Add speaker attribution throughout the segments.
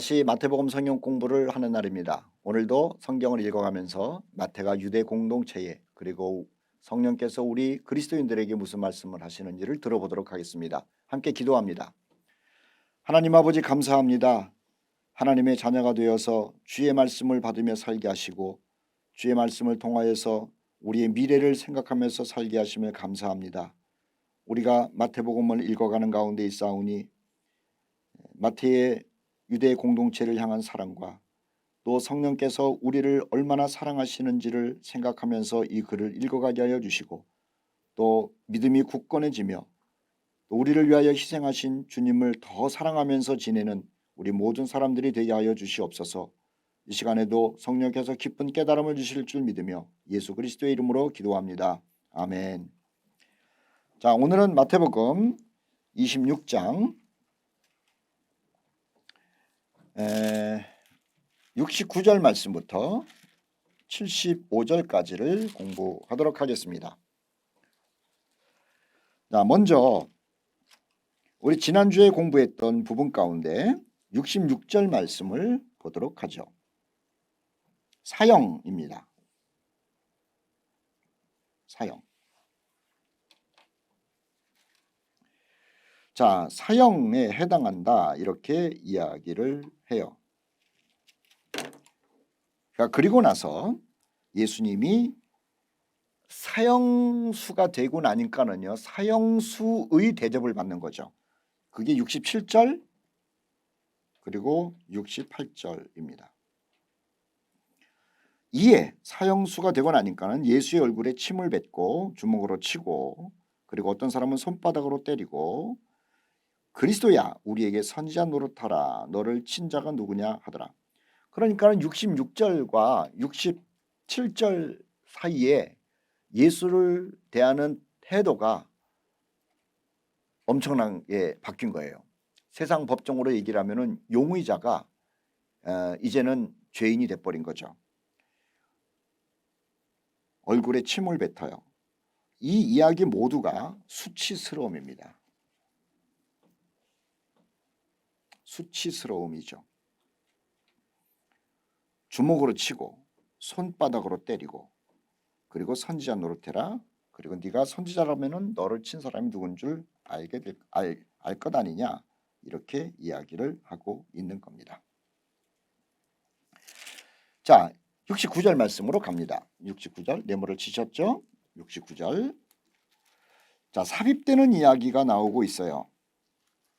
Speaker 1: 다시 마태복음 성경 공부를 하는 날입니다. 오늘도 성경을 읽어가면서 마태가 유대 공동체에 그리고 성령께서 우리 그리스도인들에게 무슨 말씀을 하시는지를 들어보도록 하겠습니다. 함께 기도합니다. 하나님 아버지 감사합니다. 하나님의 자녀가 되어서 주의 말씀을 받으며 살게 하시고 주의 말씀을 통하여서 우리의 미래를 생각하면서 살게 하심을 감사합니다. 우리가 마태복음을 읽어가는 가운데 있사오니 마태의 유대 공동체를 향한 사랑과 또 성령께서 우리를 얼마나 사랑하시는지를 생각하면서 이 글을 읽어가게 하여 주시고 또 믿음이 굳건해지며 또 우리를 위하여 희생하신 주님을 더 사랑하면서 지내는 우리 모든 사람들이 되게 하여 주시옵소서. 이 시간에도 성령께서 깊은 깨달음을 주실 줄 믿으며 예수 그리스도의 이름으로 기도합니다. 아멘. 자, 오늘은 마태복음 26장 69절 말씀부터 75절까지를 공부하도록 하겠습니다. 자, 먼저 우리 지난주에 공부했던 부분 가운데 66절 말씀을 보도록 하죠. 사형입니다. 사형. 자, 사형에 해당한다 이렇게 이야기를 해요. 그리고 나서 예수님이 사형수가 되고 나니까는요, 사형수의 대접을 받는 거죠. 그게 67절 그리고 68절입니다. 이에 사형수가 되고 나니까는 예수의 얼굴에 침을 뱉고 주먹으로 치고 그리고 어떤 사람은 손바닥으로 때리고 그리스도야 우리에게 선지자 노릇하라 너를 친 자가 누구냐 하더라. 그러니까는 66절과 67절 사이에 예수를 대하는 태도가 엄청나게 바뀐 거예요. 세상 법정으로 얘기를 하면은 용의자가 이제는 죄인이 돼버린 거죠. 얼굴에 침을 뱉어요. 이 이야기 모두가 수치스러움입니다. 수치스러움이죠. 주먹으로 치고 손바닥으로 때리고 그리고 선지자 노릇해라. 그리고 네가 선지자라면은 너를 친 사람이 누군 줄 알 것 아니냐. 이렇게 이야기를 하고 있는 겁니다. 자, 69절 말씀으로 갑니다. 69절 네모를 치셨죠? 69절. 자, 삽입되는 이야기가 나오고 있어요.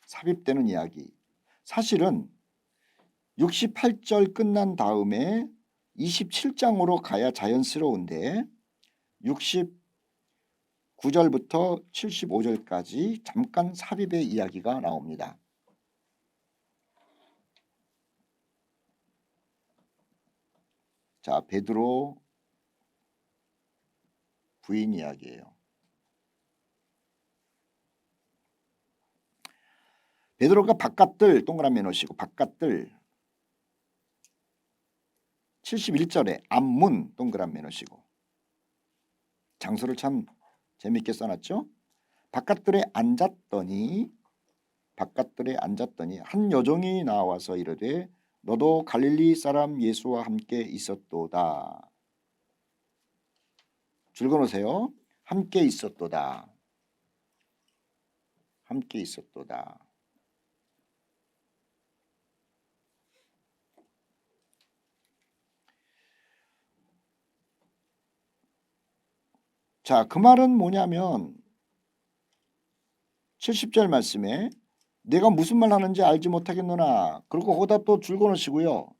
Speaker 1: 삽입되는 이야기. 사실은 68절 끝난 다음에 27장으로 가야 자연스러운데 69절부터 75절까지 잠깐 삽입의 이야기가 나옵니다. 자, 베드로 부인 이야기예요. 베드로가 바깥들 동그라미 놓으시고 바깥들 71절에 앞문 동그라미 놓으시고 장소를 참 재밌게 써놨죠. 바깥들에 앉았더니 한 여종이 나와서 이르되 너도 갈릴리 사람 예수와 함께 있었도다. 줄거놓으세요. 함께 있었도다. 함께 있었도다. 자, 그 말은 뭐냐면 70절 말씀에 내가 무슨 말 하는지 알지 못하겠노나 그리고 거기다 또 줄거놓으시고요.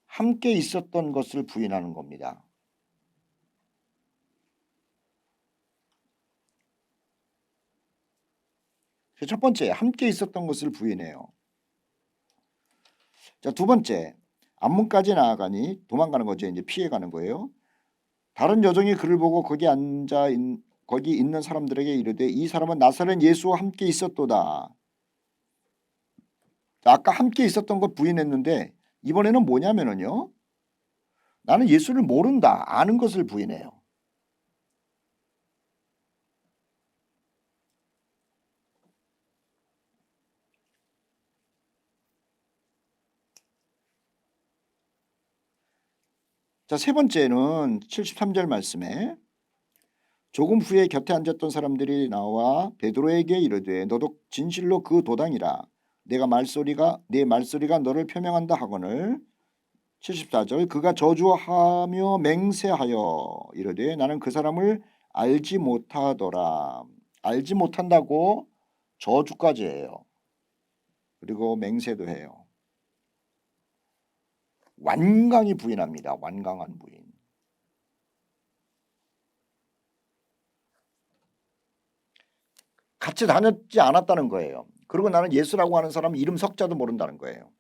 Speaker 1: 함께 있었던 것을 부인하는 겁니다. 첫 번째, 함께 있었던 것을 부인해요. 자, 두 번째, 앞문까지 나아가니 도망가는 거죠. 이제 피해가는 거예요. 다른 여종이 그를 보고 거기 있는 사람들에게 이르되 이 사람은 나사렛 예수와 함께 있었도다. 자, 아까 함께 있었던 것 부인했는데 이번에는 뭐냐면은요. 나는 예수를 모른다. 아는 것을 부인해요. 자, 세 번째는 73절 말씀에 조금 후에 곁에 앉았던 사람들이 나와 베드로에게 이르되 너도 진실로 그 도당이라 내 말소리가 너를 표명한다 하거늘 74절 그가 저주하며 맹세하여 이르되 나는 그 사람을 알지 못하더라. 알지 못한다고 저주까지 해요. 그리고 맹세도 해요. 완강히 부인합니다. 완강한 부인. 같이 다녔지 않았다는 거예요. 그리고 나는 예수라고 하는 사람 이름 석자도 모른다는 거예요.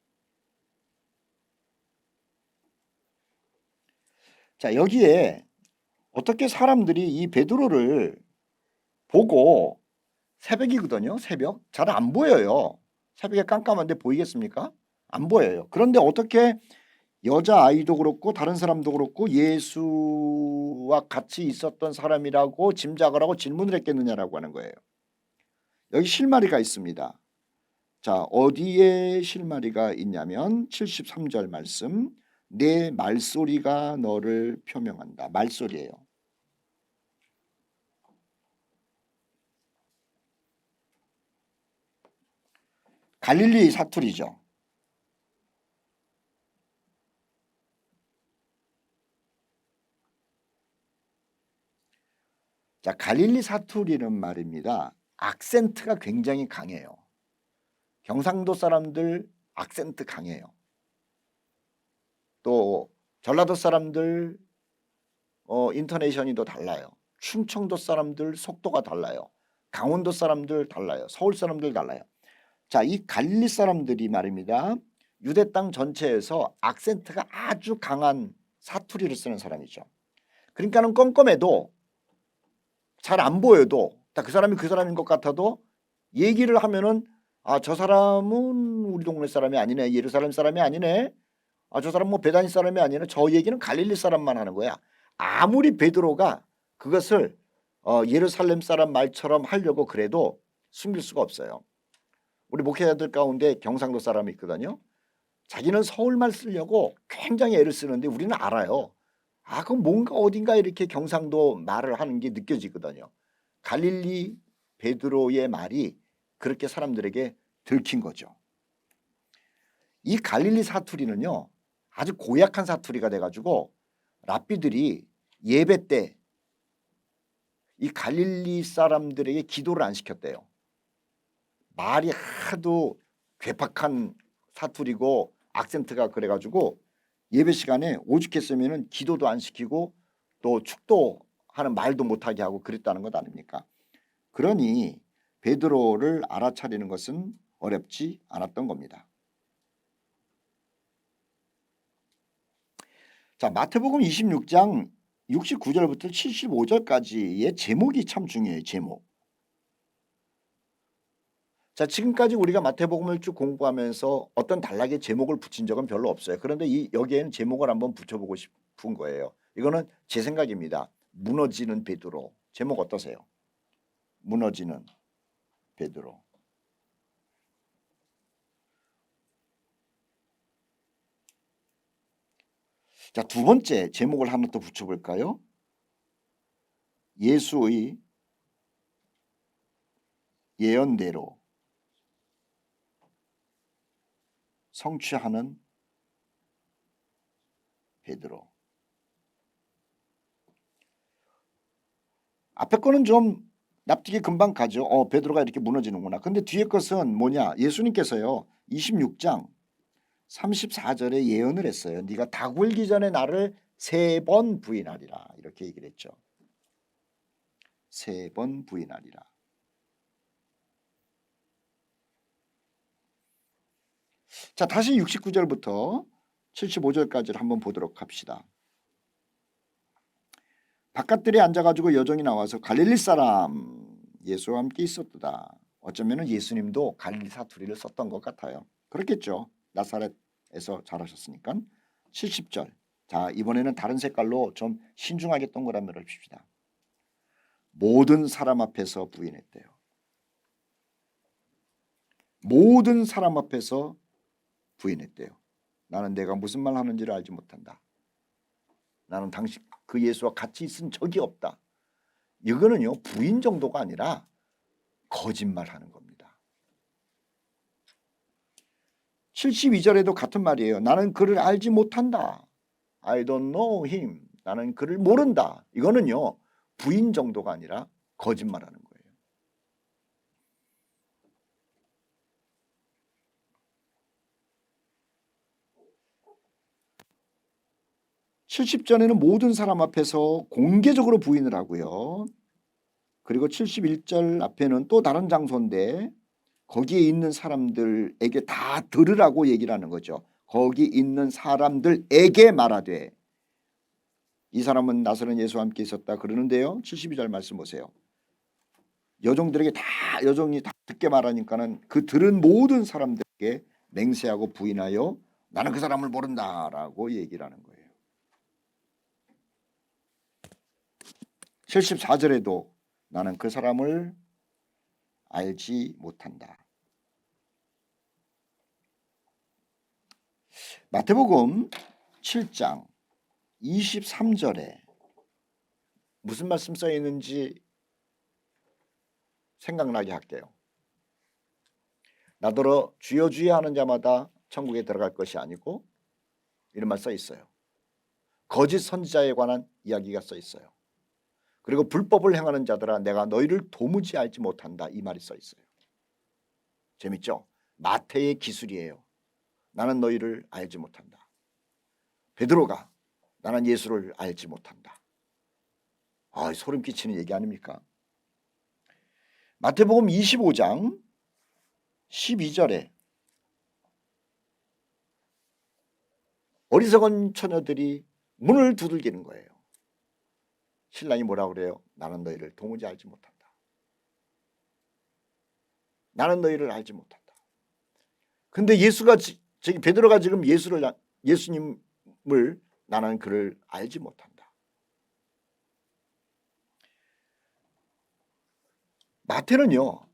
Speaker 1: 자, 여기에 어떻게 사람들이 이 베드로를 보고 새벽이거든요. 새벽. 잘 안 보여요. 새벽에 깜깜한데 보이겠습니까? 안 보여요. 그런데 어떻게 여자아이도 그렇고 다른 사람도 그렇고 예수와 같이 있었던 사람이라고 짐작을 하고 질문을 했겠느냐라고 하는 거예요. 여기 실마리가 있습니다. 자, 어디에 실마리가 있냐면 73절 말씀 내 말소리가 너를 표명한다. 말소리예요. 갈릴리 사투리죠. 자, 갈릴리 사투리는 말입니다. 악센트가 굉장히 강해요. 경상도 사람들 악센트 강해요. 또 전라도 사람들 인터네이션이 더 달라요. 충청도 사람들 속도가 달라요. 강원도 사람들 달라요. 서울 사람들 달라요. 자, 이 갈릴리 사람들이 말입니다. 유대 땅 전체에서 악센트가 아주 강한 사투리를 쓰는 사람이죠. 그러니까는 껌껌해도 잘 안 보여도 딱 그 사람이 그 사람인 것 같아도 얘기를 하면은 아, 저 사람은 우리 동네 사람이 아니네. 예루살렘 사람이 아니네. 아, 저 사람 뭐 베다니 사람이 아니네. 저 얘기는 갈릴리 사람만 하는 거야. 아무리 베드로가 그것을 예루살렘 사람 말처럼 하려고 그래도 숨길 수가 없어요. 우리 목회자들 가운데 경상도 사람이 있거든요. 자기는 서울말 쓰려고 굉장히 애를 쓰는데 우리는 알아요. 아, 그럼 뭔가 어딘가 이렇게 경상도 말을 하는 게 느껴지거든요. 갈릴리 베드로의 말이 그렇게 사람들에게 들킨 거죠. 이 갈릴리 사투리는요. 아주 고약한 사투리가 돼가지고 랍비들이 예배 때 이 갈릴리 사람들에게 기도를 안 시켰대요. 말이 하도 괴팍한 사투리고 악센트가 그래가지고 예배 시간에 오죽했으면은 기도도 안 시키고 또 축도하는 말도 못하게 하고 그랬다는 것 아닙니까? 그러니 베드로를 알아차리는 것은 어렵지 않았던 겁니다. 자, 마태복음 26장 69절부터 75절까지의 제목이 참 중요해요. 제목. 자, 지금까지 우리가 마태복음을 쭉 공부하면서 어떤 단락의 제목을 붙인 적은 별로 없어요. 그런데 여기에는 제목을 한번 붙여보고 싶은 거예요. 이거는 제 생각입니다. 무너지는 베드로. 제목 어떠세요? 무너지는 베드로. 자, 두 번째 제목을 하나 더 붙여볼까요? 예수의 예언대로 성취하는 베드로. 앞에 거는 좀 납득이 금방 가죠. 베드로가 이렇게 무너지는구나. 근데 뒤에 것은 뭐냐? 예수님께서요. 26장 34절에 예언을 했어요. 네가 닭 울기 전에 나를 3번 부인하리라. 이렇게 얘기를 했죠. 3번 부인하리라. 자, 다시 69절부터 75절까지를 한번 보도록 합시다. 바깥들에 앉아가지고 여종이 나와서 갈릴리 사람 예수와 함께 있었다. 어쩌면 예수님도 갈릴리 사투리를 썼던 것 같아요. 그렇겠죠. 나사렛에서 자라셨으니까. 70절. 자, 이번에는 다른 색깔로 좀 신중하게 동그라미를 칩시다. 모든 사람 앞에서 부인했대요. 모든 사람 앞에서 부인했대요. 나는 내가 무슨 말 하는지를 알지 못한다. 나는 당신 그 예수와 같이 있은 적이 없다. 이거는요 부인 정도가 아니라 거짓말하는 겁니다. 72절에도 같은 말이에요. 나는 그를 알지 못한다. I don't know him. 나는 그를 모른다. 이거는요 부인 정도가 아니라 거짓말하는 거예요. 70절에는 모든 사람 앞에서 공개적으로 부인을 하고요. 그리고 71절 앞에는 또 다른 장소인데 거기에 있는 사람들에게 다 들으라고 얘기를 하는 거죠. 거기 있는 사람들에게 말하되 이 사람은 나사렛 예수와 함께 있었다 그러는데요. 72절 말씀 보세요. 여종들에게 다 여종이 다 듣게 말하니까는 그 들은 모든 사람들에게 맹세하고 부인하여 나는 그 사람을 모른다라고 얘기를 하는 거예요. 74절에도 나는 그 사람을 알지 못한다. 마태복음 7장 23절에 무슨 말씀 써 있는지 생각나게 할게요. 나더러 주여 주여 하는 자마다 천국에 들어갈 것이 아니고 이런 말 써 있어요. 거짓 선지자에 관한 이야기가 써 있어요. 그리고 불법을 행하는 자들아 내가 너희를 도무지 알지 못한다 이 말이 써 있어요. 재밌죠? 마태의 기술이에요. 나는 너희를 알지 못한다. 베드로가 나는 예수를 알지 못한다. 소름 끼치는 얘기 아닙니까? 마태복음 25장 12절에 어리석은 처녀들이 문을 두들기는 거예요. 신랑이 뭐라고 그래요? 나는 너희를 도무지 알지 못한다. 나는 너희를 알지 못한다. 근데 베드로가 지금 예수님을 나는 그를 알지 못한다. 마태는요.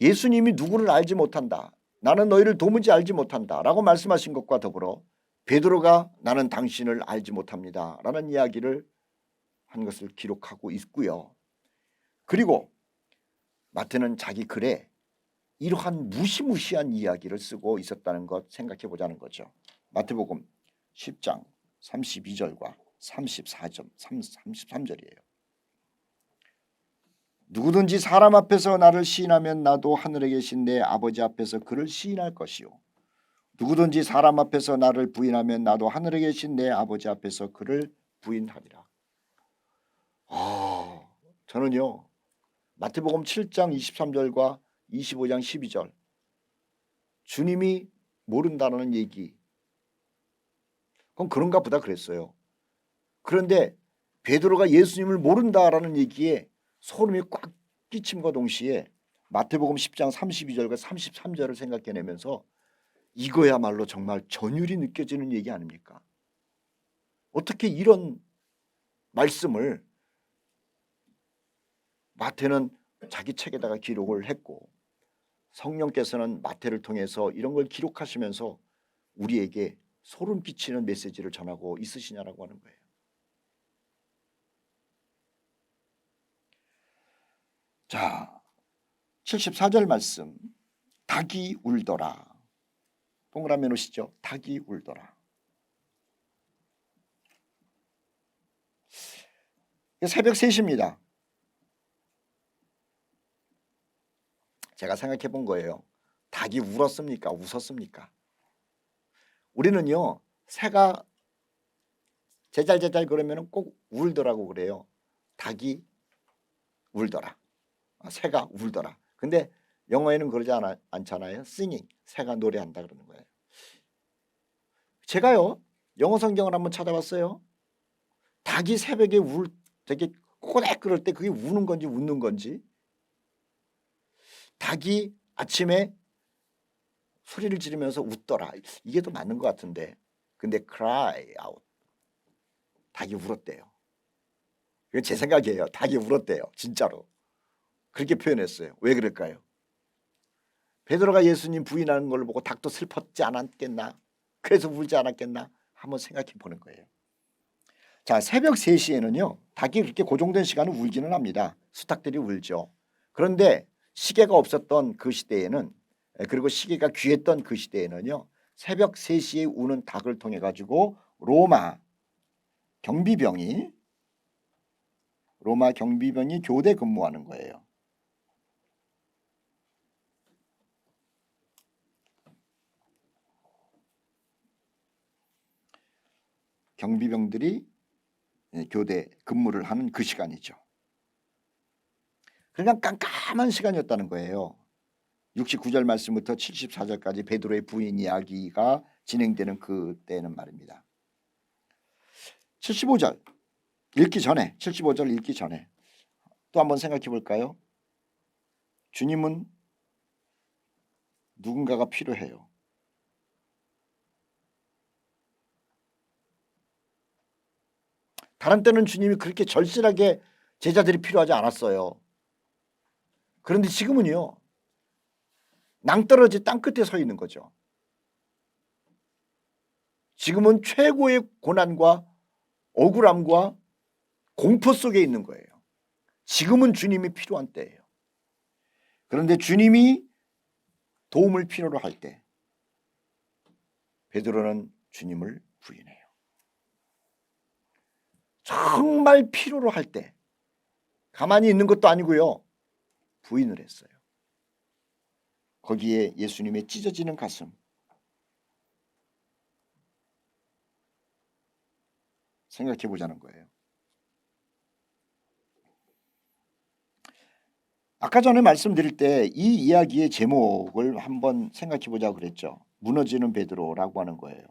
Speaker 1: 예수님이 누구를 알지 못한다. 나는 너희를 도무지 알지 못한다 라고 말씀하신 것과 더불어 베드로가 나는 당신을 알지 못합니다 라는 이야기를 한 것을 기록하고 있고요. 그리고 마태는 자기 글에 이러한 무시무시한 이야기를 쓰고 있었다는 것 생각해 보자는 거죠. 마태복음 10장 32절과 33절이에요. 누구든지 사람 앞에서 나를 시인하면 나도 하늘에 계신 내 아버지 앞에서 그를 시인할 것이요. 누구든지 사람 앞에서 나를 부인하면 나도 하늘에 계신 내 아버지 앞에서 그를 부인하리라. 저는요. 마태복음 7장 23절과 25장 12절 주님이 모른다는 얘기 그건 그런가 보다 그랬어요. 그런데 베드로가 예수님을 모른다라는 얘기에 소름이 꽉 끼침과 동시에 마태복음 10장 32절과 33절을 생각해내면서 이거야말로 정말 전율이 느껴지는 얘기 아닙니까? 어떻게 이런 말씀을 마태는 자기 책에다가 기록을 했고 성령께서는 마태를 통해서 이런 걸 기록하시면서 우리에게 소름 끼치는 메시지를 전하고 있으시냐라고 하는 거예요. 자, 74절 말씀. 닭이 울더라. 동그라미 놓으시죠. 닭이 울더라. 새벽 3시입니다. 제가 생각해 본 거예요. 닭이 울었습니까? 웃었습니까? 우리는요. 새가 제잘제잘 그러면 꼭 울더라고 그래요. 닭이 울더라. 새가 울더라. 근데 영어에는 그러지 않잖아요. singing. 새가 노래한다 그러는 거예요. 제가요. 영어 성경을 한번 찾아봤어요. 닭이 새벽에 되게 꼬댁 그럴 때 그게 우는 건지 웃는 건지 닭이 아침에 소리를 지르면서 웃더라. 이게 더 맞는 것 같은데 근데 cry out. 닭이 울었대요. 이건 제 생각이에요. 닭이 울었대요. 진짜로. 그렇게 표현했어요. 왜 그럴까요? 베드로가 예수님 부인하는 걸 보고 닭도 슬펐지 않았겠나? 그래서 울지 않았겠나? 한번 생각해 보는 거예요. 자, 새벽 3시에는요. 닭이 그렇게 고정된 시간을 울기는 합니다. 수탉들이 울죠. 그런데 시계가 없었던 그 시대에는, 그리고 시계가 귀했던 그 시대에는요. 새벽 3시에 우는 닭을 통해 가지고 로마 경비병이 교대 근무하는 거예요. 경비병들이 교대 근무를 하는 그 시간이죠. 그냥 깜깜한 시간이었다는 거예요. 69절 말씀부터 74절까지 베드로의 부인 이야기가 진행되는 그때는 말입니다. 75절 읽기 전에 또 한번 생각해 볼까요? 주님은 누군가가 필요해요. 다른 때는 주님이 그렇게 절실하게 제자들이 필요하지 않았어요. 그런데 지금은요. 낭떠러지 땅끝에 서 있는 거죠. 지금은 최고의 고난과 억울함과 공포 속에 있는 거예요. 지금은 주님이 필요한 때예요. 그런데 주님이 도움을 필요로 할 때 베드로는 주님을 부인해요. 정말 필요로 할 때 가만히 있는 것도 아니고요. 부인을 했어요. 거기에 예수님의 찢어지는 가슴, 생각해 보자는 거예요. 아까 전에 말씀드릴 때 이 이야기의 제목을 한번 생각해 보자고 그랬죠. 무너지는 베드로라고 하는 거예요.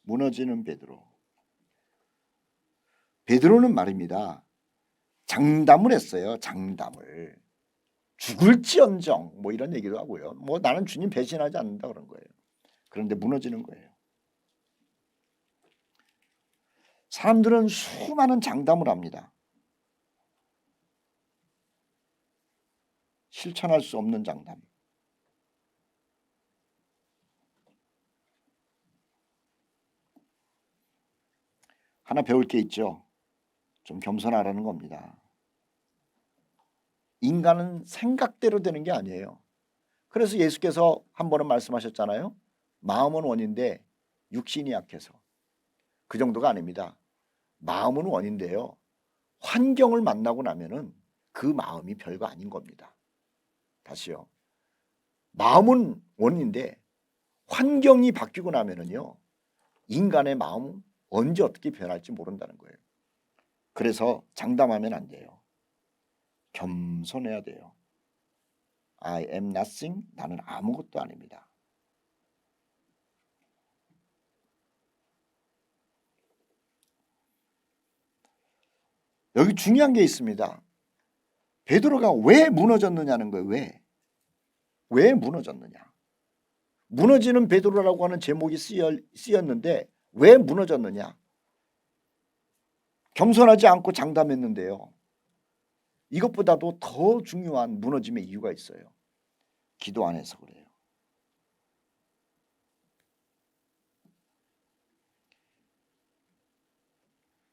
Speaker 1: 무너지는 베드로. 베드로는 말입니다. 장담을 했어요. 장담을. 죽을지언정 뭐 이런 얘기도 하고요. 뭐 나는 주님 배신하지 않는다 그런 거예요. 그런데 무너지는 거예요. 사람들은 수많은 장담을 합니다. 실천할 수 없는 장담. 하나 배울 게 있죠. 좀 겸손하라는 겁니다. 인간은 생각대로 되는 게 아니에요. 그래서 예수께서 한 번은 말씀하셨잖아요. 마음은 원인데 육신이 약해서. 그 정도가 아닙니다. 마음은 원인데요. 환경을 만나고 나면은 그 마음이 별거 아닌 겁니다. 다시요. 마음은 원인데 환경이 바뀌고 나면은요. 인간의 마음은 언제 어떻게 변할지 모른다는 거예요. 그래서 장담하면 안 돼요. 겸손해야 돼요. I am nothing. 나는 아무것도 아닙니다. 여기 중요한 게 있습니다. 베드로가 왜 무너졌느냐는 거예요. 왜 무너졌느냐. 무너지는 베드로라고 하는 제목이 쓰였는데 왜 무너졌느냐. 겸손하지 않고 장담했는데요. 이것보다도 더 중요한 무너짐의 이유가 있어요. 기도 안 해서 그래요.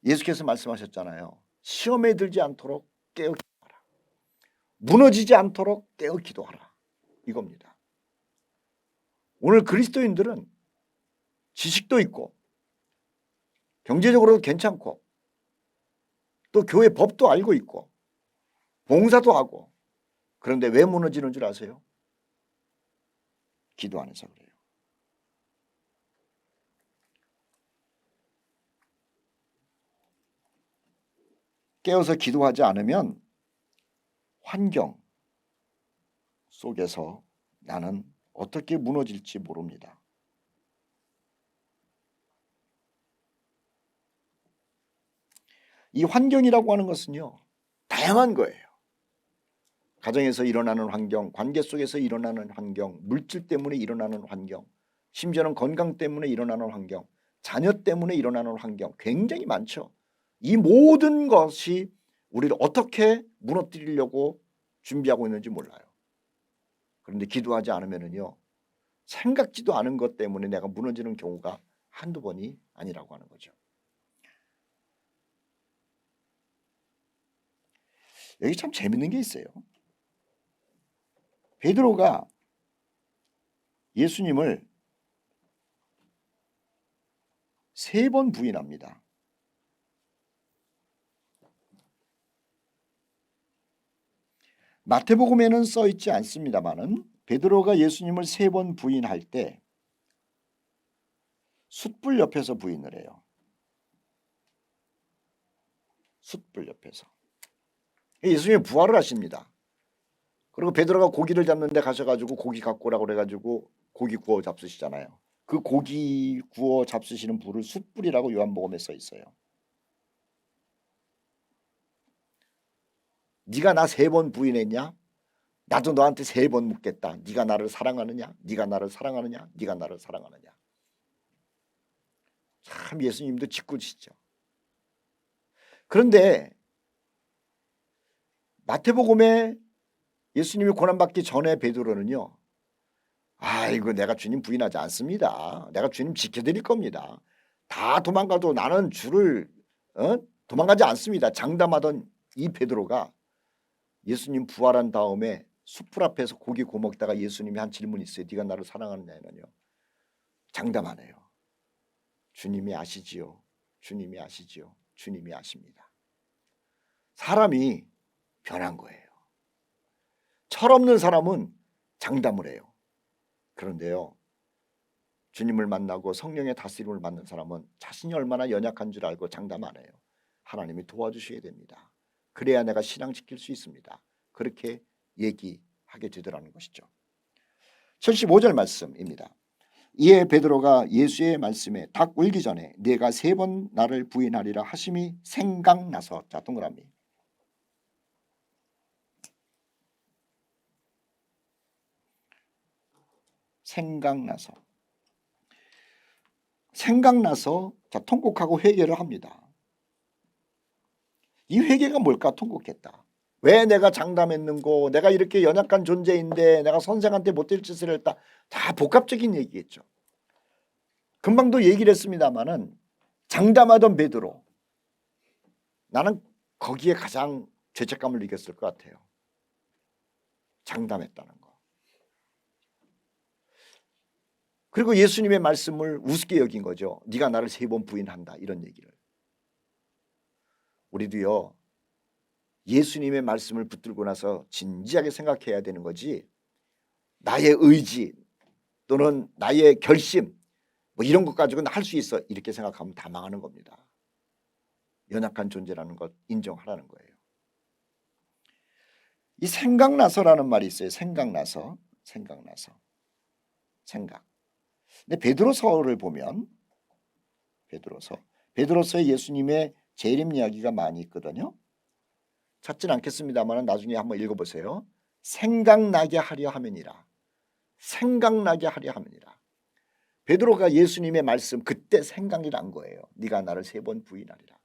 Speaker 1: 예수께서 말씀하셨잖아요. 시험에 들지 않도록 깨어 기도하라. 무너지지 않도록 깨어 기도하라. 이겁니다. 오늘 그리스도인들은 지식도 있고 경제적으로도 괜찮고 또 교회 법도 알고 있고 봉사도 하고 그런데 왜 무너지는 줄 아세요? 기도 안 해서 그래요. 깨어서 기도하지 않으면 환경 속에서 나는 어떻게 무너질지 모릅니다. 이 환경이라고 하는 것은요. 다양한 거예요. 가정에서 일어나는 환경, 관계 속에서 일어나는 환경, 물질 때문에 일어나는 환경, 심지어는 건강 때문에 일어나는 환경, 자녀 때문에 일어나는 환경 굉장히 많죠. 이 모든 것이 우리를 어떻게 무너뜨리려고 준비하고 있는지 몰라요. 그런데 기도하지 않으면요 생각지도 않은 것 때문에 내가 무너지는 경우가 한두 번이 아니라고 하는 거죠. 여기 참 재밌는 게 있어요. 베드로가 예수님을 3번 부인합니다. 마태복음에는 써 있지 않습니다만은 베드로가 예수님을 3번 부인할 때 숯불 옆에서 부인을 해요. 숯불 옆에서. 예수님이 부활을 하십니다. 그리고 베드로가 고기를 잡는데 가셔가지고 고기 갖고 오라고 그래가지고 고기 구워 잡수시잖아요. 그 고기 구워 잡수시는 불을 숯불이라고 요한복음에 써 있어요. 네가 나 3번 부인했냐? 나도 너한테 3번 묻겠다. 네가 나를 사랑하느냐? 네가 나를 사랑하느냐? 네가 나를 사랑하느냐? 참 예수님도 짓궂으시죠. 그런데 마태복음에 예수님이 고난받기 전에 베드로는요. 아이고 내가 주님 부인하지 않습니다. 내가 주님 지켜드릴 겁니다. 다 도망가도 나는 주를 도망가지 않습니다. 장담하던 이 베드로가 예수님 부활한 다음에 숯불 앞에서 고기 구워 먹다가 예수님이 한 질문이 있어요. 네가 나를 사랑하느냐는요. 장담하네요. 주님이 아시지요. 주님이 아시지요. 주님이 아십니다. 사람이 변한 거예요. 철없는 사람은 장담을 해요. 그런데요. 주님을 만나고 성령의 다스림을 받는 사람은 자신이 얼마나 연약한 줄 알고 장담 안 해요. 하나님이 도와주셔야 됩니다. 그래야 내가 신앙 지킬 수 있습니다. 그렇게 얘기하게 되더라는 것이죠. 75절 말씀입니다. 이에 베드로가 예수의 말씀에 닭 울기 전에 네가 3번 나를 부인하리라 하심이 생각나서, 자 동그라미, 생각나서 자 통곡하고 회개를 합니다. 이 회개가 뭘까? 통곡했다. 왜 내가 장담했는고, 내가 이렇게 연약한 존재인데 내가 선생한테 못될 짓을 했다. 다 복합적인 얘기겠죠. 금방도 얘기를 했습니다마는 장담하던 베드로, 나는 거기에 가장 죄책감을 느꼈을 것 같아요. 장담했다는 거. 그리고 예수님의 말씀을 우습게 여긴 거죠. 네가 나를 3번 부인한다, 이런 얘기를. 우리도요, 예수님의 말씀을 붙들고 나서 진지하게 생각해야 되는 거지, 나의 의지 또는 나의 결심 뭐 이런 것 가지고는 할 수 있어 이렇게 생각하면 다 망하는 겁니다. 연약한 존재라는 것 인정하라는 거예요. 이 생각나서라는 말이 있어요. 생각. 근데 베드로서를 보면 베드로서에 예수님의 재림 이야기가 많이 있거든요. 찾진 않겠습니다만 나중에 한번 읽어보세요. 생각나게 하려 함이니라. 베드로가 예수님의 말씀 그때 생각이 난 거예요. 네가 나를 3번 부인하리라.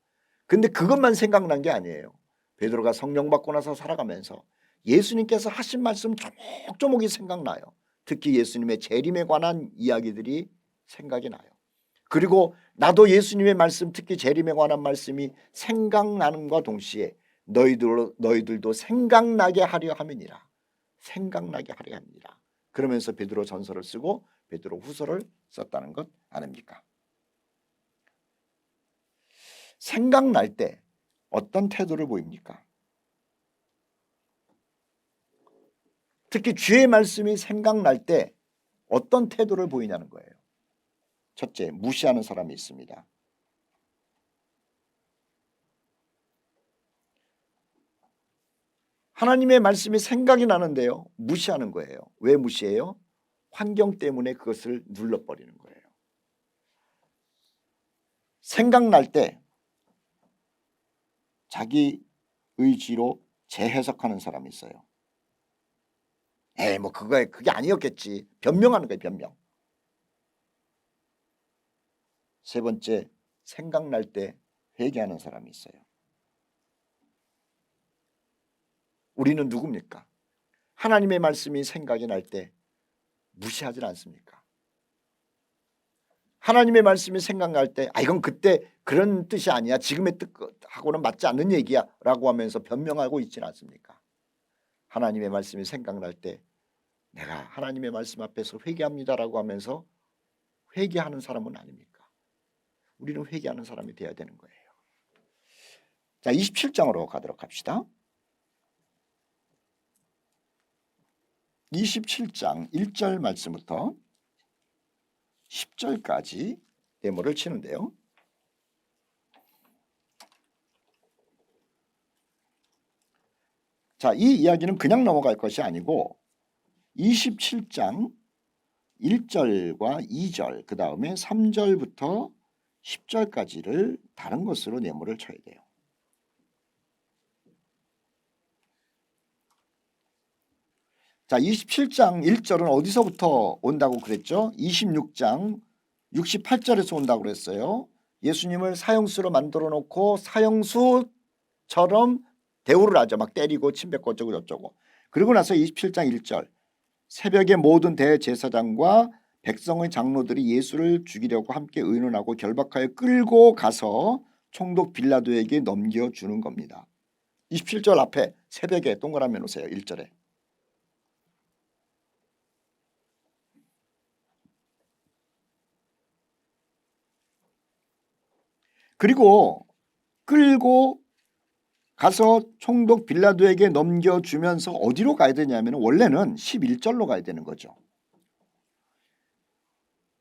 Speaker 1: 근데 그것만 생각난 게 아니에요. 베드로가 성령 받고 나서 살아가면서 예수님께서 하신 말씀 조목조목이 생각나요. 특히 예수님의 재림에 관한 이야기들이 생각이 나요. 그리고 나도 예수님의 말씀, 특히 재림에 관한 말씀이 생각나는과 동시에 너희들도 생각나게 하려 함이니라. 그러면서 베드로 전서를 쓰고 베드로 후서를 썼다는 것 아닙니까? 생각날 때 어떤 태도를 보입니까? 특히 주의 말씀이 생각날 때 어떤 태도를 보이냐는 거예요. 첫째, 무시하는 사람이 있습니다. 하나님의 말씀이 생각이 나는데요, 무시하는 거예요. 왜 무시해요? 환경 때문에 그것을 눌러버리는 거예요. 생각날 때 자기 의지로 재해석하는 사람이 있어요. 뭐 그게 아니었겠지. 변명하는 거예요. 변명. 세 번째, 생각날 때 회개하는 사람이 있어요. 우리는 누굽니까? 하나님의 말씀이 생각이 날 때 무시하지 않습니까? 하나님의 말씀이 생각날 때 이건 그때 그런 뜻이 아니야. 지금의 뜻하고는 맞지 않는 얘기야 라고 하면서 변명하고 있지는 않습니까? 하나님의 말씀이 생각날 때 내가 하나님의 말씀 앞에서 회개합니다라고 하면서 회개하는 사람은 아닙니까? 우리는 회개하는 사람이 되어야 되는 거예요. 자, 27장으로 가도록 합시다. 27장 1절 말씀부터 10절까지 데모를 치는데요. 자, 이 이야기는 그냥 넘어갈 것이 아니고 27장 1절과 2절 그 다음에 3절부터 10절까지를 다른 것으로 네모를 쳐야 돼요. 자, 27장 1절은 어디서부터 온다고 그랬죠? 26장 68절에서 온다고 그랬어요. 예수님을 사형수로 만들어 놓고 사형수처럼 대우를 하죠. 막 때리고 침 뱉고 어쩌고 저쩌고. 그리고 나서 27장 1절 새벽에 모든 대제사장과 백성의 장로들이 예수를 죽이려고 함께 의논하고 결박하여 끌고 가서 총독 빌라도에게 넘겨주는 겁니다. 27절 앞에 새벽에 동그라미 놓으세요. 1절에. 그리고 끌고 가서 총독 빌라도에게 넘겨주면서 어디로 가야 되냐면 원래는 11절로 가야 되는 거죠.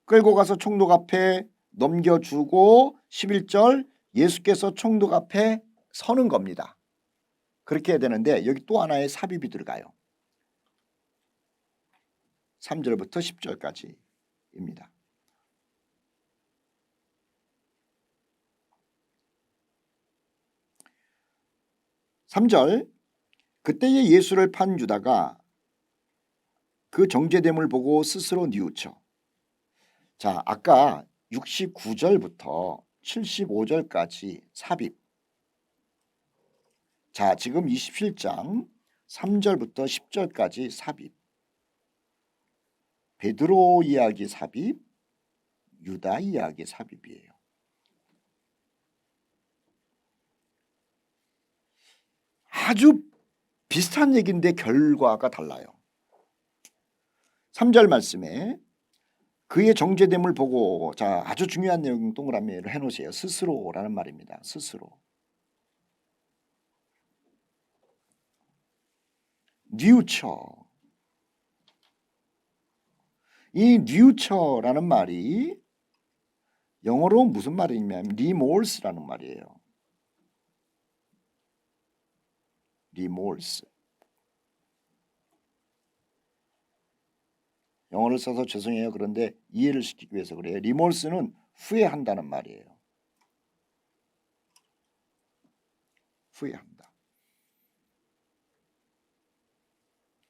Speaker 1: 끌고 가서 총독 앞에 넘겨주고 11절 예수께서 총독 앞에 서는 겁니다. 그렇게 해야 되는데 여기 또 하나의 삽입이 들어가요. 3절부터 10절까지입니다. 3절 그때에 예수를 판 유다가 그 정죄됨을 보고 스스로 뉘우쳐. 자, 아까 69절부터 75절까지 삽입. 자, 지금 27장 3절부터 10절까지 삽입. 베드로 이야기 삽입, 유다 이야기 삽입이에요. 아주 비슷한 얘기인데 결과가 달라요. 3절 말씀에 그의 정죄됨을 보고, 자, 아주 중요한 내용 동그라미를 해놓으세요. 스스로라는 말입니다. 스스로. 뉘우쳐. 이 뉘우쳐라는 말이 영어로 무슨 말이냐면 리몰스라는 말이에요. 리몰스. 영어를 써서 죄송해요. 그런데 이해를 시키기 위해서 그래요. 리몰스는 후회한다는 말이에요. 후회한다.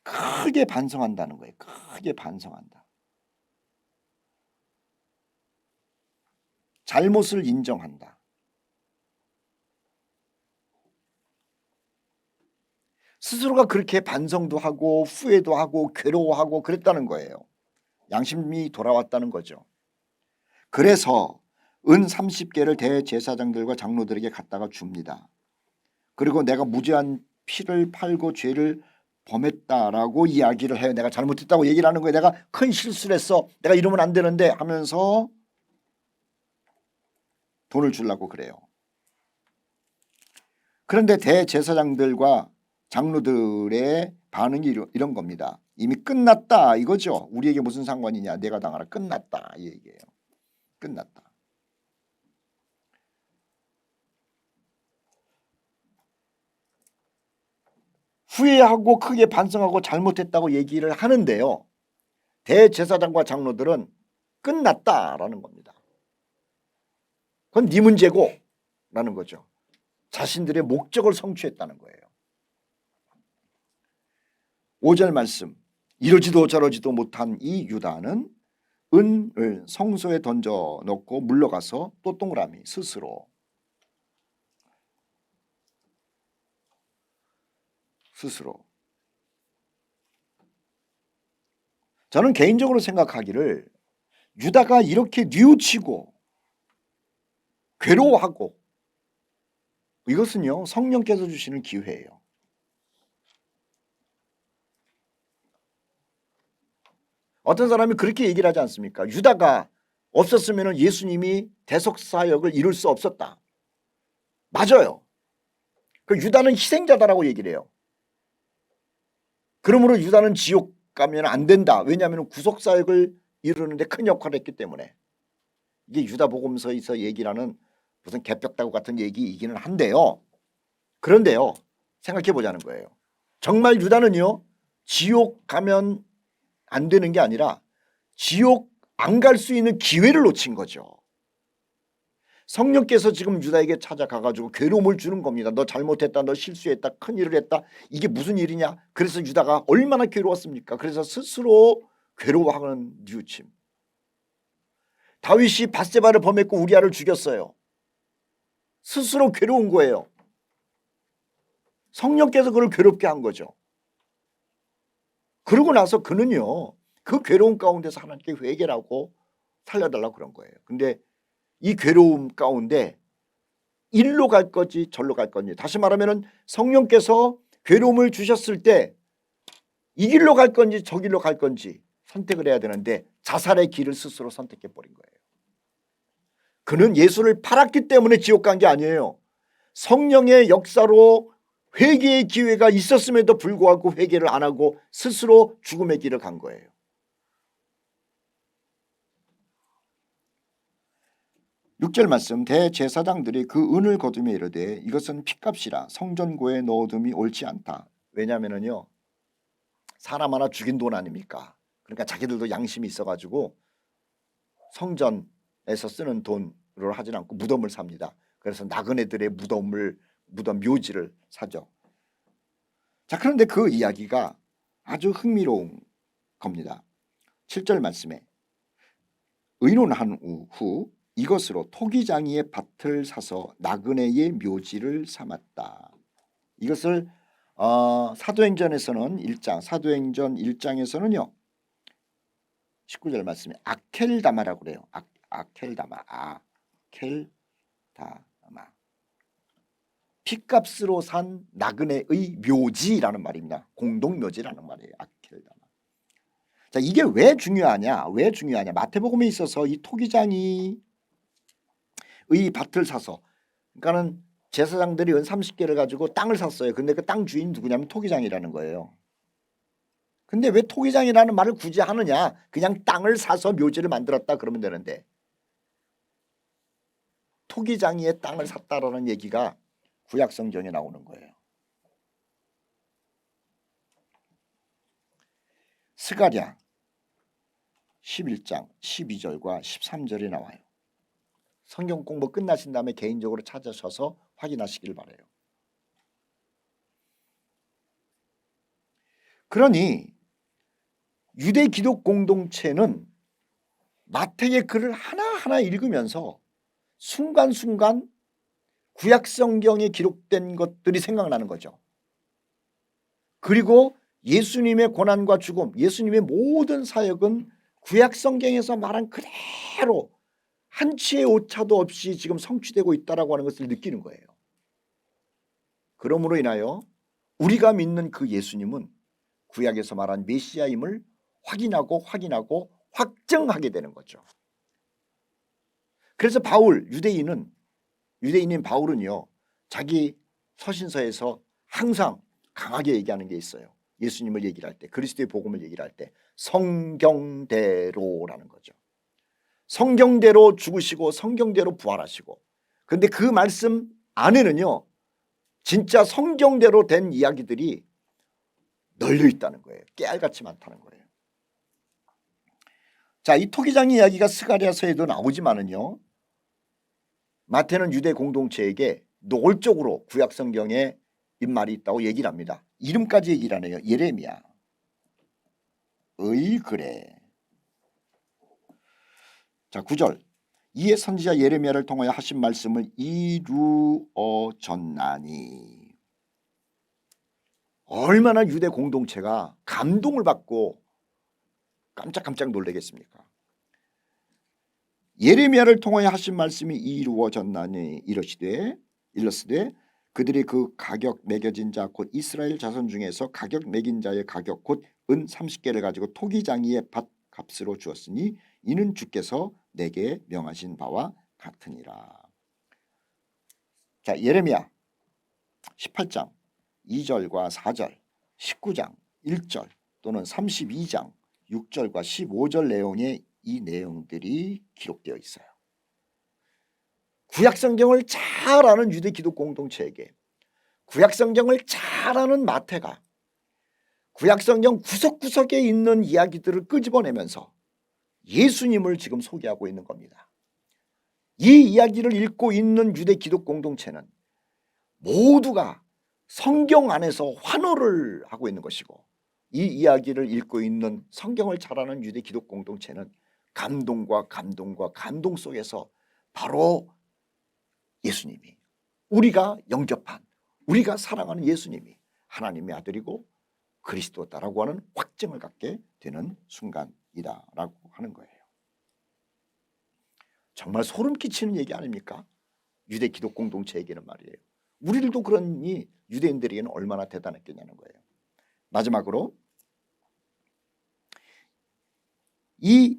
Speaker 1: 크게 반성한다는 거예요. 크게 반성한다. 잘못을 인정한다. 스스로가 그렇게 반성도 하고 후회도 하고 괴로워하고 그랬다는 거예요. 양심이 돌아왔다는 거죠. 그래서 은 30개를 대제사장들과 장로들에게 갖다가 줍니다. 그리고 내가 무죄한 피를 팔고 죄를 범했다라고 이야기를 해요. 내가 잘못했다고 얘기를 하는 거예요. 내가 큰 실수를 했어. 내가 이러면 안 되는데 하면서 돈을 주려고 그래요. 그런데 대제사장들과 장로들의 반응이 이런 겁니다. 이미 끝났다 이거죠. 우리에게 무슨 상관이냐. 내가 당하라. 끝났다 이 얘기예요. 끝났다. 후회하고 크게 반성하고 잘못했다고 얘기를 하는데요. 대제사장과 장로들은 끝났다라는 겁니다. 그건 네 문제고 라는 거죠. 자신들의 목적을 성취했다는 거예요. 5절 말씀. 이러지도 저러지도 못한 이 유다는 은을 성소에 던져 넣고 물러가서 또 동그라미 스스로 저는 개인적으로 생각하기를 유다가 이렇게 뉘우치고 괴로워하고 이것은요 성령께서 주시는 기회예요. 어떤 사람이 그렇게 얘기를 하지 않습니까? 유다가 없었으면 예수님이 대속사역을 이룰 수 없었다. 맞아요. 그 유다는 희생자다라고 얘기를 해요. 그러므로 유다는 지옥 가면 안 된다. 왜냐하면 구속사역을 이루는데 큰 역할을 했기 때문에. 이게 유다복음서에서 얘기라는 무슨 개벽다구 같은 얘기이기는 한데요. 그런데요. 생각해 보자는 거예요. 정말 유다는요. 지옥 가면 안 되는 게 아니라 지옥 안 갈 수 있는 기회를 놓친 거죠. 성령께서 지금 유다에게 찾아가가지고 괴로움을 주는 겁니다. 너 잘못했다. 너 실수했다. 큰일을 했다. 이게 무슨 일이냐. 그래서 유다가 얼마나 괴로웠습니까. 그래서 스스로 괴로워하는 뉘우침. 다윗이 밧세바를 범했고 우리아를 죽였어요. 스스로 괴로운 거예요. 성령께서 그를 괴롭게 한 거죠. 그러고 나서 그는요. 그 괴로움 가운데서 하나님께 회개를 하고 살려달라고 그런 거예요. 근데 이 괴로움 가운데 일로 갈 건지 절로 갈 건지, 다시 말하면 성령께서 괴로움을 주셨을 때 이 길로 갈 건지 저 길로 갈 건지 선택을 해야 되는데 자살의 길을 스스로 선택해 버린 거예요. 그는 예수를 팔았기 때문에 지옥 간 게 아니에요. 성령의 역사로 회개의 기회가 있었음에도 불구하고 회개를 안 하고 스스로 죽음의 길을 간 거예요. 육절 말씀. 대제사장들이 그 은을 거두며 이르되 이것은 핏값이라 성전고에 넣어둠이 옳지 않다. 왜냐하면요 사람 하나 죽인 돈 아닙니까? 그러니까 자기들도 양심이 있어가지고 성전에서 쓰는 돈으로 하진 않고 무덤을 삽니다. 그래서 나그네들의 무덤 묘지를 사죠. 자, 그런데 그 이야기가 아주 흥미로운 겁니다. 7절 말씀에 의논한 후 이것으로 토기장이의 밭을 사서 나그네의 묘지를 삼았다. 이것을 사도행전에서는 1장, 사도행전 1장에서는요 19절 말씀에 아켈다마라고 그래요. 아켈다마. 핏값으로 산 나그네의 묘지라는 말입니다. 공동묘지라는 말이에요. 아켈다마. 자, 이게 왜 중요하냐? 마태복음에 있어서 이 토기장이 의 밭을 사서, 그러니까는 제사장들이 은 30개를 가지고 땅을 샀어요. 근데 그 땅 주인이 누구냐면 토기장이라는 거예요. 근데 왜 토기장이라는 말을 굳이 하느냐? 그냥 땅을 사서 묘지를 만들었다 그러면 되는데 토기장이의 땅을 샀다라는 얘기가 구약성경에 나오는 거예요. 스가랴 11장 12절과 13절이 나와요. 성경 공부 끝나신 다음에 개인적으로 찾으셔서 확인하시길 바라요. 그러니 유대 기독 공동체는 마태의 글을 하나하나 읽으면서 순간순간 구약 성경에 기록된 것들이 생각나는 거죠. 그리고 예수님의 고난과 죽음, 예수님의 모든 사역은 구약 성경에서 말한 그대로 한 치의 오차도 없이 지금 성취되고 있다라고 하는 것을 느끼는 거예요. 그러므로 인하여 우리가 믿는 그 예수님은 구약에서 말한 메시아임을 확인하고 확정하게 되는 거죠. 그래서 유대인인 바울은요 자기 서신서에서 항상 강하게 얘기하는 게 있어요. 예수님을 얘기를 할 때, 그리스도의 복음을 얘기를 할 때 성경대로라는 거죠. 성경대로 죽으시고 성경대로 부활하시고, 그런데 그 말씀 안에는요 진짜 성경대로 된 이야기들이 널려 있다는 거예요. 깨알같이 많다는 거예요. 자, 이 토기장 이야기가 스가랴서에도 나오지만은요 마태는 유대 공동체에게 노골적으로 구약 성경에 인말이 있다고 얘기를 합니다. 이름까지 얘기를 하네요. 예레미야 의 그래. 자, 9절. 이에 선지자 예레미야를 통하여 하신 말씀을 이루어졌나니. 얼마나 유대 공동체가 감동을 받고 깜짝깜짝 놀라겠습니까? 예레미야를 통하여 하신 말씀이 이루어졌나니 이르시되 그들이 그 가격 매겨진 자 곧 이스라엘 자손 중에서 가격 매긴 자의 가격 곧 은 30개를 가지고 토기장이의 밭 값으로 주었으니 이는 주께서 내게 명하신 바와 같으니라. 자, 예레미야 18장 2절과 4절, 19장 1절 또는 32장 6절과 15절 내용에 이 내용들이 기록되어 있어요. 구약성경을 잘 아는 유대 기독 공동체에게, 구약성경을 잘 아는 마태가 구약성경 구석구석에 있는 이야기들을 끄집어내면서 예수님을 지금 소개하고 있는 겁니다. 이 이야기를 읽고 있는 유대 기독 공동체는 모두가 성경 안에서 환호를 하고 있는 것이고, 이 이야기를 읽고 있는 성경을 잘 아는 유대 기독 공동체는 감동과 감동 속에서 바로 예수님이, 우리가 영접한, 우리가 사랑하는 예수님이 하나님의 아들이고 그리스도다라고 하는 확증을 갖게 되는 순간이다라고 하는 거예요. 정말 소름 끼치는 얘기 아닙니까? 유대 기독 공동체에게는 말이에요. 우리들도 그러니 유대인들에게는 얼마나 대단했겠냐는 거예요. 마지막으로 이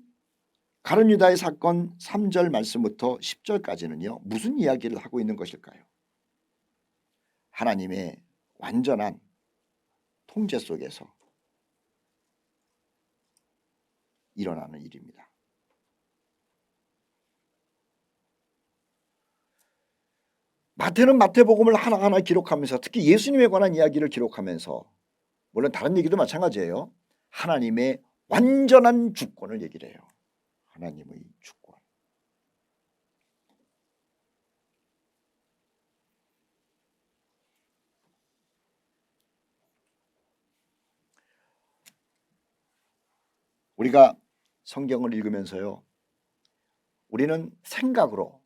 Speaker 1: 가룟 유다의 사건 3절 말씀부터 10절까지는요. 무슨 이야기를 하고 있는 것일까요? 하나님의 완전한 통제 속에서 일어나는 일입니다. 마태는 마태복음을 하나하나 기록하면서, 특히 예수님에 관한 이야기를 기록하면서, 물론 다른 얘기도 마찬가지예요. 하나님의 완전한 주권을 얘기를 해요. 하나님의 주권. 우리가 성경을 읽으면서요, 우리는 생각으로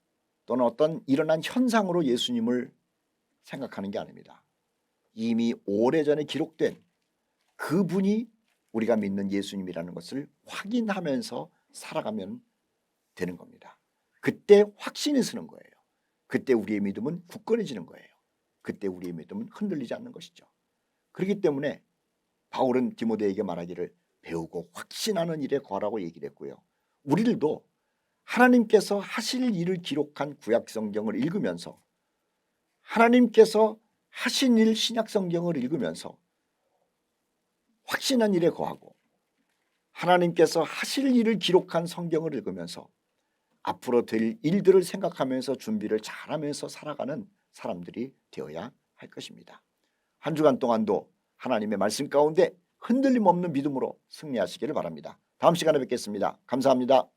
Speaker 1: 또는 어떤 일어난 현상으로 예수님을 생각하는 게 아닙니다. 이미 오래전에 기록된 그분이 우리가 믿는 예수님이라는 것을 확인하면서 살아가면 되는 겁니다. 그때 확신이 서는 거예요. 그때 우리의 믿음은 굳건해지는 거예요. 그때 우리의 믿음은 흔들리지 않는 것이죠. 그렇기 때문에 바울은 디모데에게 말하기를 배우고 확신하는 일에 거하라고 얘기를 했고요. 우리들도 하나님께서 하실 일을 기록한 구약성경을 읽으면서, 하나님께서 하신 일 신약성경을 읽으면서 확신한 일에 거하고, 하나님께서 하실 일을 기록한 성경을 읽으면서 앞으로 될 일들을 생각하면서 준비를 잘하면서 살아가는 사람들이 되어야 할 것입니다. 한 주간 동안도 하나님의 말씀 가운데 흔들림 없는 믿음으로 승리하시기를 바랍니다. 다음 시간에 뵙겠습니다. 감사합니다.